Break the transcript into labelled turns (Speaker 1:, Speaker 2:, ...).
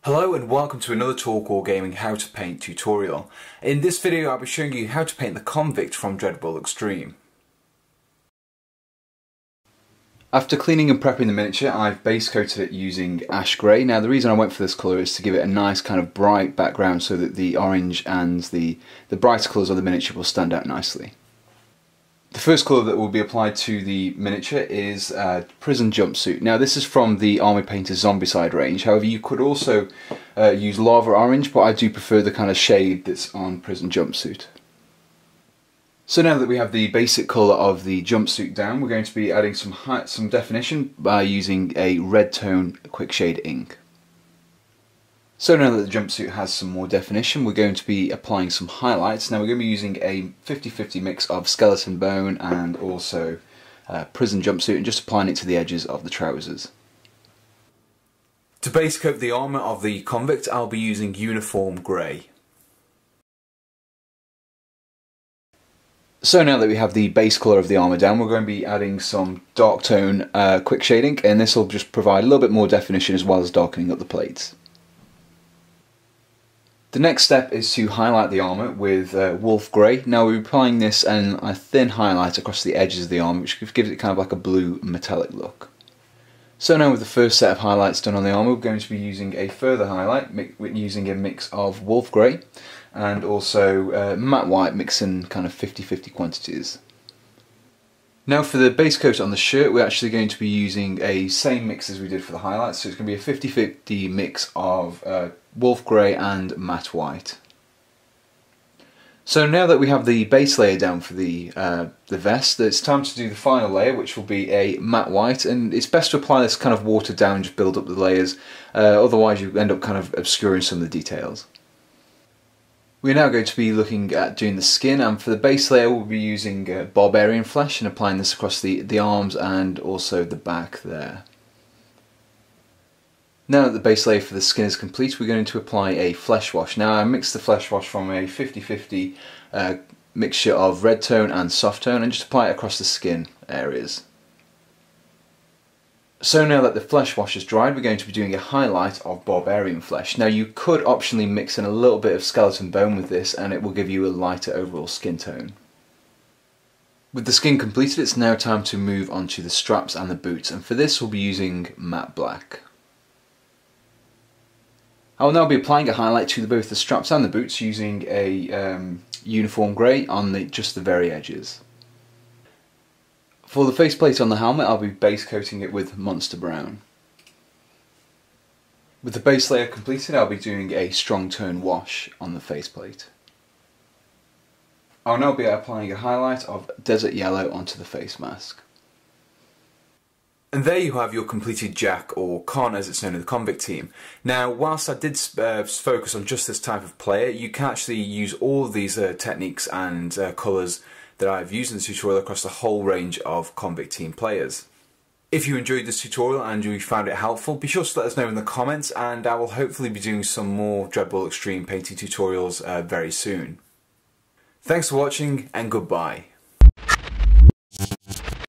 Speaker 1: Hello and welcome to another Talk War Gaming How to Paint tutorial. In this video I'll be showing you how to paint the Convict from DreadBall Xtreme. After cleaning and prepping the miniature, I've base coated it using ash grey. Now the reason I went for this colour is to give it a nice kind of bright background so that the orange and the brighter colours of the miniature will stand out nicely. The first colour that will be applied to the miniature is Prison Jumpsuit. Now this is from the Army Painter's Zombicide range, however you could also use Lava Orange, but I do prefer the kind of shade that's on Prison Jumpsuit. So now that we have the basic colour of the jumpsuit down, we're going to be adding some definition by using a red tone quick shade ink. So now that the jumpsuit has some more definition, we're going to be applying some highlights. Now we're going to be using a 50-50 mix of skeleton bone and also prison jumpsuit, and just applying it to the edges of the trousers. To base coat the armour of the Convict, I'll be using uniform grey. So now that we have the base colour of the armour down, we're going to be adding some dark tone quick shade ink, and this will just provide a little bit more definition as well as darkening up the plates. The next step is to highlight the armour with Wolf Grey. Now we're applying this and a thin highlight across the edges of the armour, which gives it kind of like a blue metallic look. So now with the first set of highlights done on the armour, we're going to be using a further highlight using a mix of Wolf Grey and also matte white, mixing kind of 50-50 quantities. Now for the base coat on the shirt, we're actually going to be using a same mix as we did for the highlights, so it's going to be a 50-50 mix of Wolf Grey and matte white. So now that we have the base layer down for the vest, it's time to do the final layer, which will be a matte white, and it's best to apply this kind of watered down and just build up the layers, otherwise you end up kind of obscuring some of the details. We're now going to be looking at doing the skin, and for the base layer we'll be using barbarian flesh and applying this across the arms and also the back there. Now that the base layer for the skin is complete, we're going to apply a flesh wash. Now I mixed the flesh wash from a 50-50 mixture of red tone and soft tone, and just apply it across the skin areas. So now that the flesh wash is dried, we're going to be doing a highlight of barbarian flesh. Now you could optionally mix in a little bit of skeleton bone with this, and it will give you a lighter overall skin tone. With the skin completed, it's now time to move on to the straps and the boots, and for this we'll be using matte black. I will now be applying a highlight to both the straps and the boots using a uniform grey on just the very edges. For the faceplate on the helmet, I'll be base coating it with Monster Brown. With the base layer completed, I'll be doing a strong tone wash on the faceplate. I'll now be applying a highlight of Desert Yellow onto the face mask. And there you have your completed Jack, or Con as it's known in the Convict team. Now, whilst I did focus on just this type of player, you can actually use all of these techniques and colours that I've used in the tutorial across the whole range of Convict team players. If you enjoyed this tutorial and you found it helpful, be sure to let us know in the comments, and I will hopefully be doing some more DreadBall Xtreme painting tutorials very soon. Thanks for watching, and goodbye.